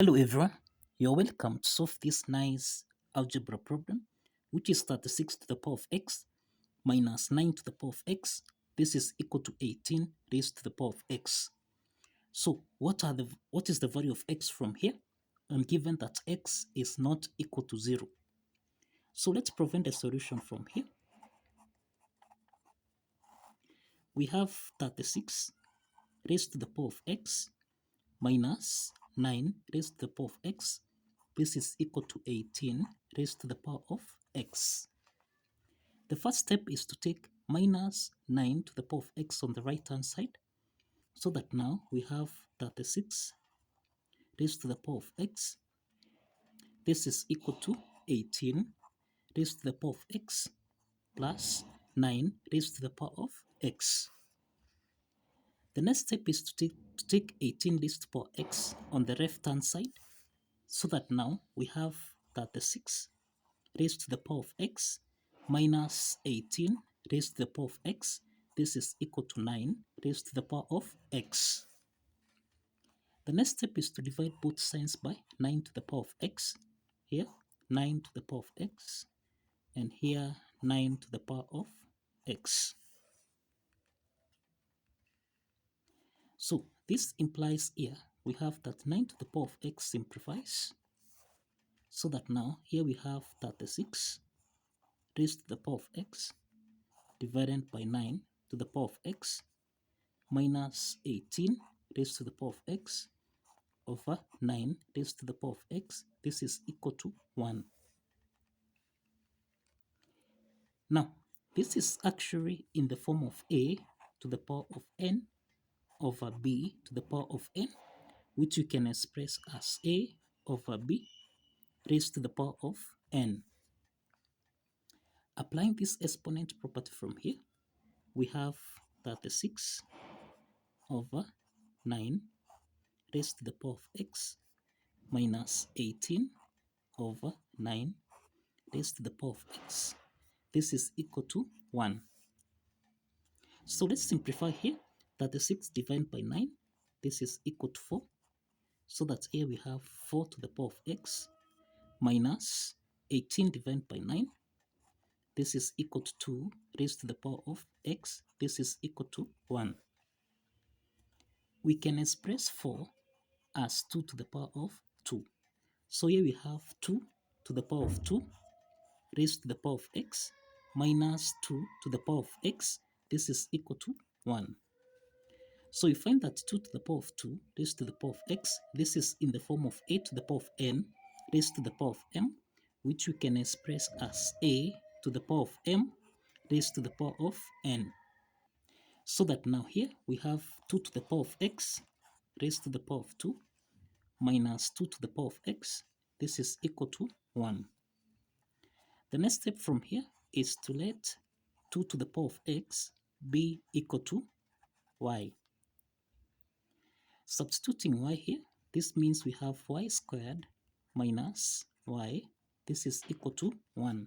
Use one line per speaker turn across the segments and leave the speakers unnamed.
Hello everyone, you're welcome to solve this nice algebra problem, which is 36 to the power of x minus 9 to the power of x. This is equal to 18 raised to the power of x. So what is the value of x from here? I'm given that x is not equal to 0. So let's prevent a solution from here. We have 36 raised to the power of x minus 9 raised to the power of x. This is equal to 18 raised to the power of x. The first step is to take minus 9 to the power of x on the right hand side, so that now we have 36 raised to the power of x. This is equal to 18 raised to the power of x plus 9 raised to the power of x. The next step is to take 18 raised to the power of x on the left hand side, so that now we have 36 raised to the power of x minus 18 raised to the power of x. This is equal to 9 raised to the power of x. The next step is to divide both signs by 9 to the power of x. Here, 9 to the power of x, and here, 9 to the power of x. So this implies here we have that 9 to the power of x simplifies, so that now here we have 36 raised to the power of x divided by 9 to the power of x minus 18 raised to the power of x over 9 raised to the power of x. This is equal to 1. Now, this is actually in the form of a to the power of n over b to the power of n, which you can express as a over b raised to the power of n. Applying this exponent property from here, we have 36 over 9 raised to the power of x minus 18 over 9 raised to the power of x. This is equal to 1. So let's simplify here. 36 divided by 9, this is equal to 4. So that here we have 4 to the power of x minus 18 divided by 9. This is equal to 2 raised to the power of x. This is equal to 1. We can express 4 as 2 to the power of 2. So here we have 2 to the power of 2 raised to the power of x minus 2 to the power of x. This is equal to 1. So you find that 2 to the power of 2 raised to the power of x, this is in the form of a to the power of n raised to the power of m, which we can express as a to the power of m raised to the power of n. So that now here we have 2 to the power of x raised to the power of 2 minus 2 to the power of x. This is equal to 1. The next step from here is to let 2 to the power of x be equal to y. Substituting y here, this means we have y squared minus y. This is equal to 1.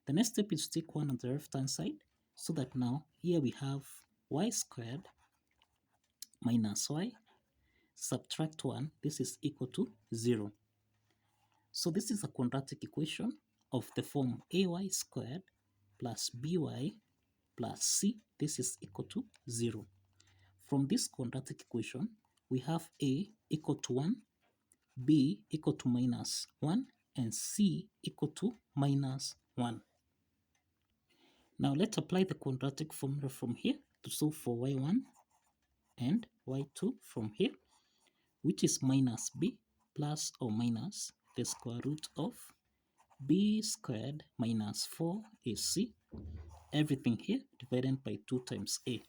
The next step is to take 1 on the left hand side, so that now here we have y squared minus y, subtract 1, this is equal to 0. So this is a quadratic equation of the form ay squared plus by plus c, this is equal to 0. From this quadratic equation, we have a equal to 1, b equal to minus 1, and c equal to minus 1. Now let's apply the quadratic formula from here to solve for y1 and y2 from here, which is minus b plus or minus the square root of b squared minus 4ac, everything here divided by 2 times a.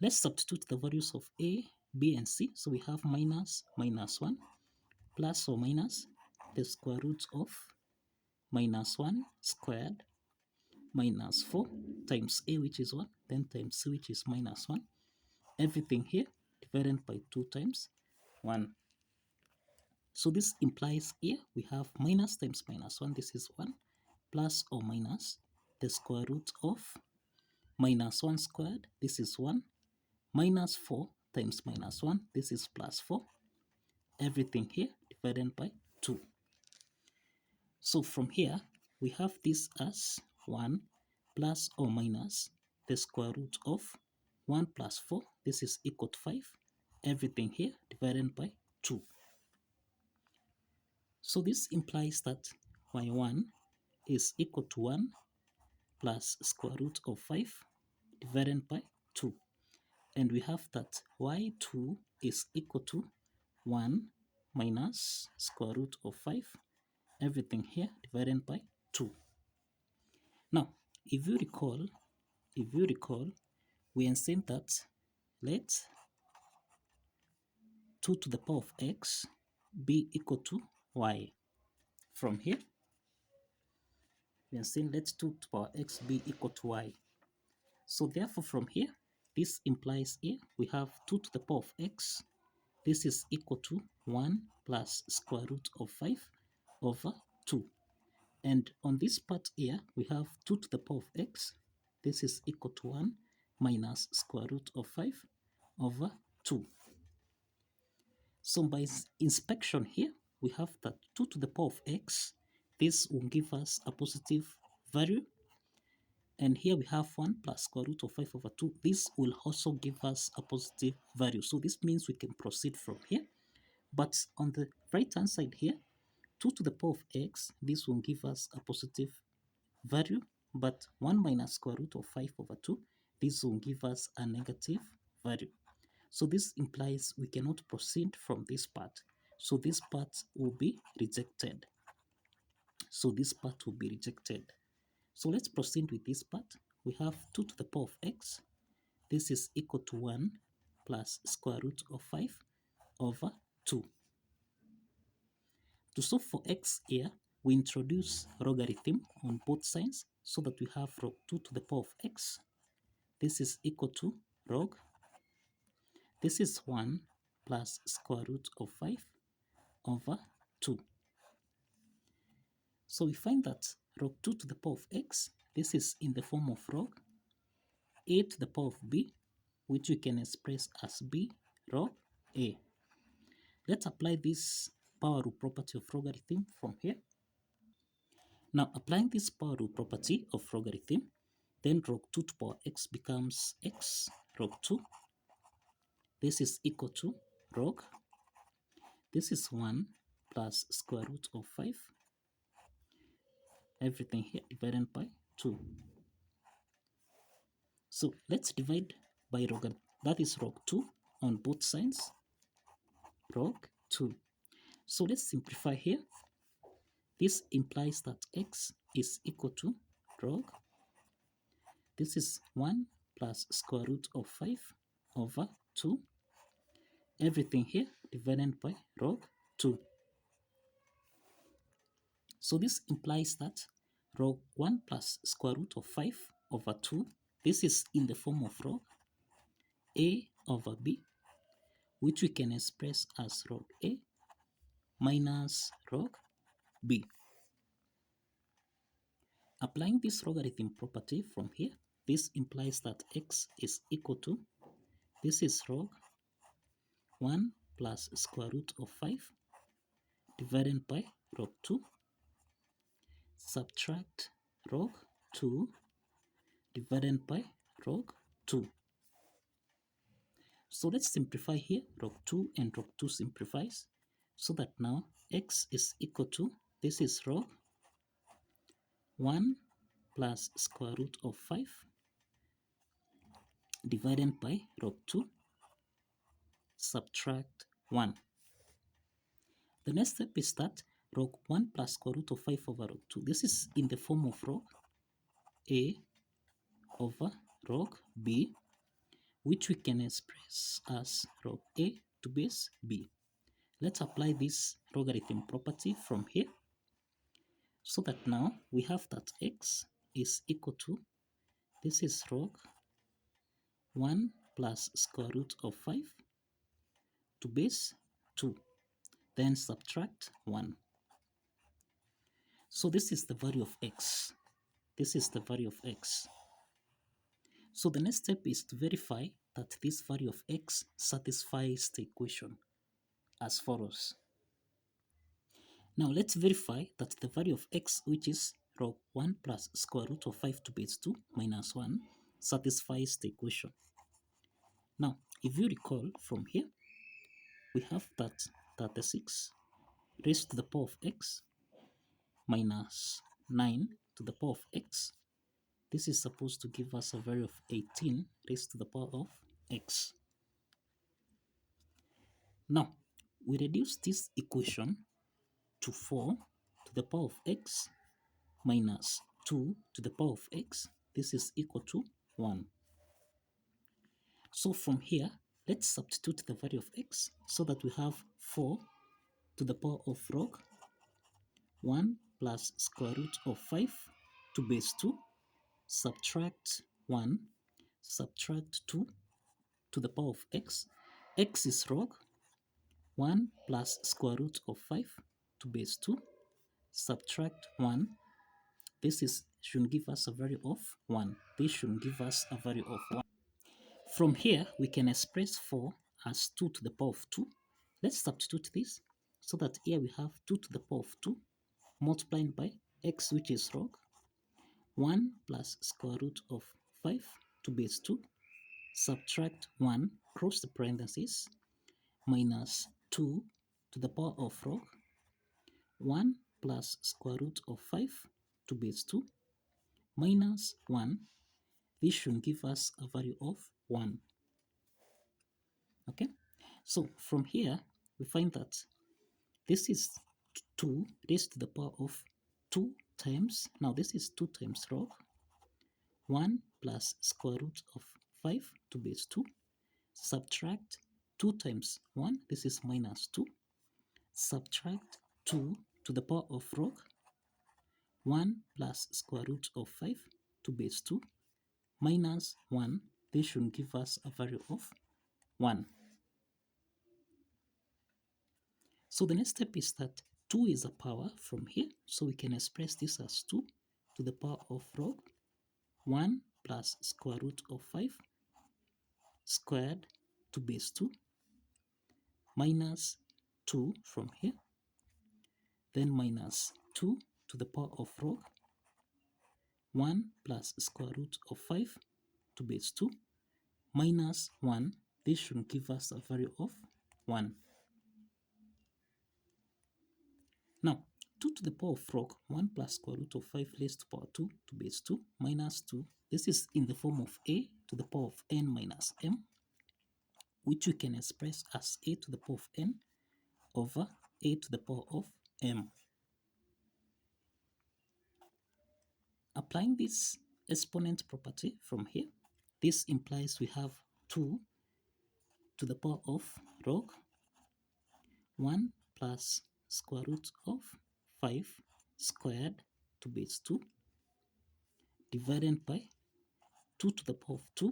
Let's substitute the values of a, b, and c. So we have minus 1 plus or minus the square root of minus 1 squared minus 4 times a, which is 1, then times c, which is minus 1. Everything here divided by 2 times 1. So this implies here we have minus times minus 1, this is 1, plus or minus the square root of minus 1 squared, this is 1, minus 4 times minus 1, this is plus 4, everything here divided by 2. So from here, we have this as 1 plus or minus the square root of 1 plus 4. This is equal to 5. Everything here divided by 2. So this implies that y1 is equal to 1 plus square root of 5 divided by 2. And we have that y2 is equal to 1 minus square root of 5, everything here divided by 2. Now, if you recall, we are saying that let 2 to the power of x be equal to y. From here, we are saying let 2 to the power x be equal to y. So therefore, from here, this implies here we have 2 to the power of x. This is equal to 1 plus square root of 5 over 2. And on this part here, we have 2 to the power of x. This is equal to 1 minus square root of 5 over 2. So by inspection here, we have that 2 to the power of x. This will give us a positive value. And here we have 1 plus square root of 5 over 2. This will also give us a positive value. So this means we can proceed from here. But on the right hand side here, 2 to the power of x, this will give us a positive value. But 1 minus square root of 5 over 2, this will give us a negative value. So this implies we cannot proceed from this part. So this part will be rejected. So let's proceed with this part. We have 2 to the power of x. This is equal to 1 plus square root of 5 over 2. To solve for x here, we introduce logarithm on both sides so that we have log 2 to the power of x. This is equal to log. This is 1 plus square root of 5 over 2. So we find that log 2 to the power of x, this is in the form of log a to the power of b, which we can express as b log a. Let's apply this power rule property of logarithm from here. Now applying this power rule property of logarithm, then log 2 to the power x becomes x log 2. This is equal to log. This is 1 plus square root of 5. Everything here divided by 2. So let's divide by log, that is log 2 on both sides. Log 2. So let's simplify here. This implies that x is equal to log. This is 1 plus square root of 5 over 2. Everything here divided by log 2. So this implies that log 1 plus square root of 5 over 2, this is in the form of log a over b, which we can express as log a minus log b. Applying this logarithm property from here, this implies that x is equal to, this is log 1 plus square root of 5 divided by log 2, subtract log 2 divided by log 2. So let's simplify here. Log 2 and log 2 simplifies, so that now x is equal to, this is log 1 plus square root of 5 divided by log 2, subtract 1. The next step is that log 1 plus square root of 5 over log 2. This is in the form of log a over log b, which we can express as log a to base b. Let's apply this logarithm property from here, so that now we have that x is equal to, this is log 1 plus square root of 5 to base 2, then subtract 1. So this is the value of x. This is the value of x. So the next step is to verify that this value of x satisfies the equation. as follows. Now let's verify that the value of x, which is log 1 plus square root of 5 to base 2 minus 1, satisfies the equation. Now, if you recall from here, we have that 36 raised to the power of x minus 9 to the power of x. This is supposed to give us a value of 18 raised to the power of x. Now, we reduce this equation to 4 to the power of x minus 2 to the power of x. This is equal to 1. So from here, let's substitute the value of x so that we have 4 to the power of log 1 plus square root of 5 to base 2, subtract 1, subtract 2 to the power of x. X is log 1 plus square root of 5 to base 2, subtract 1. This should give us a value of 1. This should give us a value of 1. From here, we can express 4 as 2 to the power of 2. Let's substitute this so that here we have 2 to the power of 2 multiplied by x, which is log 1 plus square root of 5 to base 2, subtract 1, close the parentheses, minus 2 to the power of log 1 plus square root of 5 to base 2, minus 1. This should give us a value of 1. Okay, so from here we find that this is 2 raised to the power of 2 times, now this is 2 times log 1 plus square root of 5 to base 2, subtract 2 times 1, this is minus 2, subtract 2 to the power of log 1 plus square root of 5 to base 2, minus 1. This should give us a value of 1. So the next step is that 2 is a power from here, so we can express this as 2 to the power of log 1 plus square root of 5 squared to base 2, minus 2 from here, then minus 2 to the power of log 1 plus square root of 5 to base 2, minus 1. This should give us a value of 1. Now, 2 to the power of log 1 plus square root of 5 raised to power 2 to base 2 minus 2. This is in the form of a to the power of n minus m, which we can express as a to the power of n over a to the power of m. Applying this exponent property from here, this implies we have 2 to the power of log 1 plus square root of 5 squared to base 2 divided by 2 to the power of 2,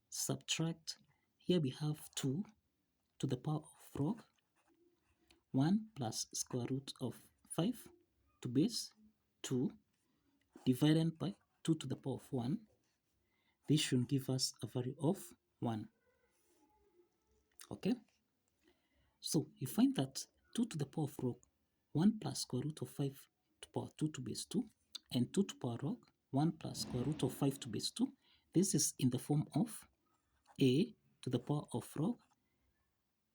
subtract, here we have 2 to the power of log 1 plus square root of 5 to base 2 divided by 2 to the power of 1. This should give us a value of 1. Okay, so you find that 2 to the power of log 1 plus square root of 5 to power 2 to base 2 and 2 to power log 1 plus square root of 5 to base 2. This is in the form of a to the power of log,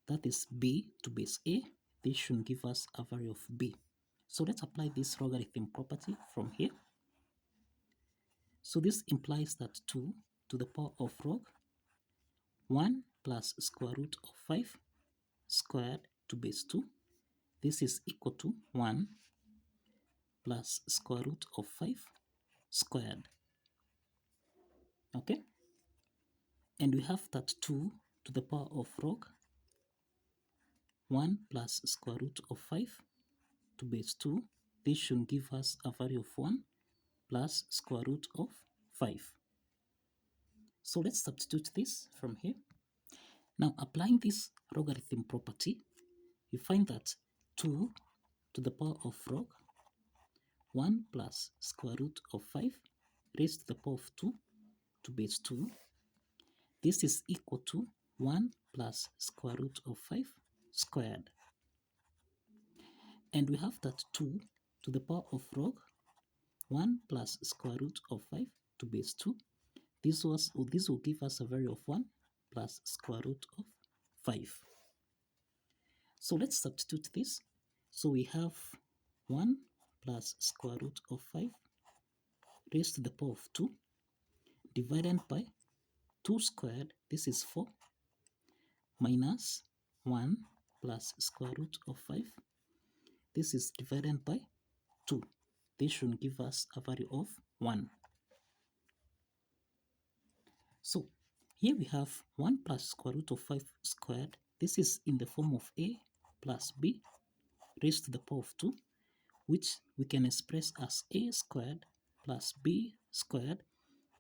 that is b to base a. This should give us a value of b. So let's apply this logarithm property from here. So this implies that 2 to the power of log 1 plus square root of 5 squared to base 2. This is equal to 1 plus square root of 5 squared. Okay? And we have that 2 to the power of log 1 plus square root of 5 to base 2. This should give us a value of 1 plus square root of 5. So let's substitute this from here. Now applying this logarithm property, you find that 2 to the power of log 1 plus square root of 5 raised to the power of 2 to base 2. This is equal to 1 plus square root of 5 squared. And we have that 2 to the power of log 1 plus square root of 5 to base 2. This will give us a value of 1 plus square root of 5. So let's substitute this. So we have 1 plus square root of 5 raised to the power of 2 divided by 2 squared, this is 4, minus 1 plus square root of 5, this is divided by 2. This should give us a value of 1. So here we have 1 plus square root of 5 squared. This is in the form of a plus b raised to the power of 2, which we can express as a squared plus b squared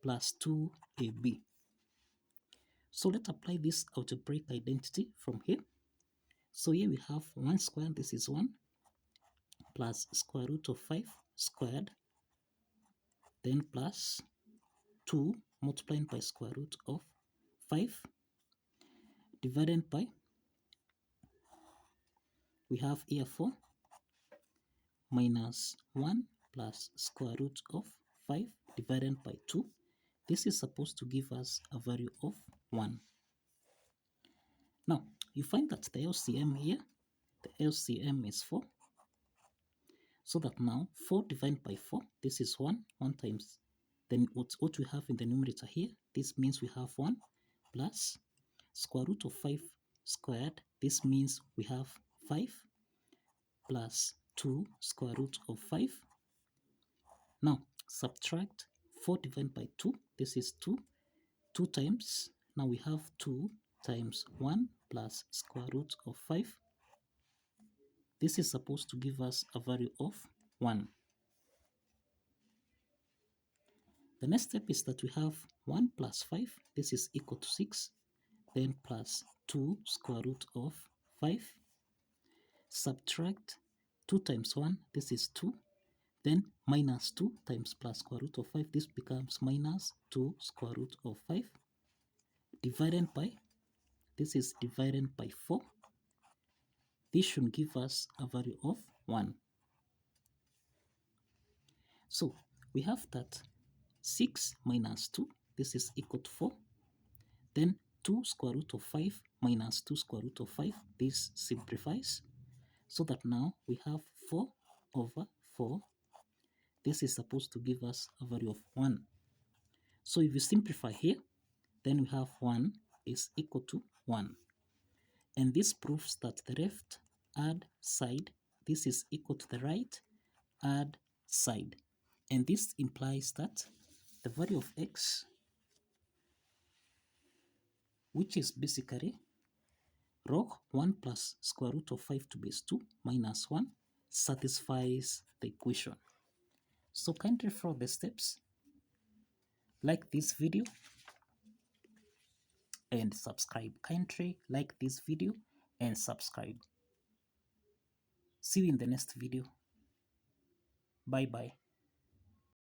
plus 2ab. So let's apply this algebraic identity from here. So here we have 1 squared, this is 1, plus square root of 5 squared, then plus 2 multiplied by square root of 5 divided by, we have here 4 minus 1 plus square root of 5 divided by 2. This is supposed to give us a value of 1. Now, you find that the LCM here, the LCM is 4. So that now 4 divided by 4, this is 1 times. Then what we have in the numerator here, this means we have 1 plus square root of 5 squared. This means we have 5 plus 2 square root of 5. Now subtract 4 divided by 2, this is 2. 2 times, now we have 2 times 1 plus square root of 5. This is supposed to give us a value of 1. The next step is that we have 1 plus 5, this is equal to 6, then plus 2 square root of 5, subtract 2 times 1, this is 2, then minus 2 times plus square root of 5, this becomes minus 2 square root of 5, divided by, this is divided by 4. This should give us a value of 1. So we have that 6 minus 2, this is equal to 4. Then 2 square root of 5 minus 2 square root of 5, this simplifies. So that now we have 4 over 4. This is supposed to give us a value of 1. So if you simplify here, then we have 1 is equal to 1. And this proves that the left add side, this is equal to the right add side. And this implies that the value of x, which is basically log 1 plus square root of 5 to base 2 minus 1, satisfies the equation. So kindly follow the steps, like this video, and subscribe. Kindly like this video and subscribe. See you in the next video. Bye bye.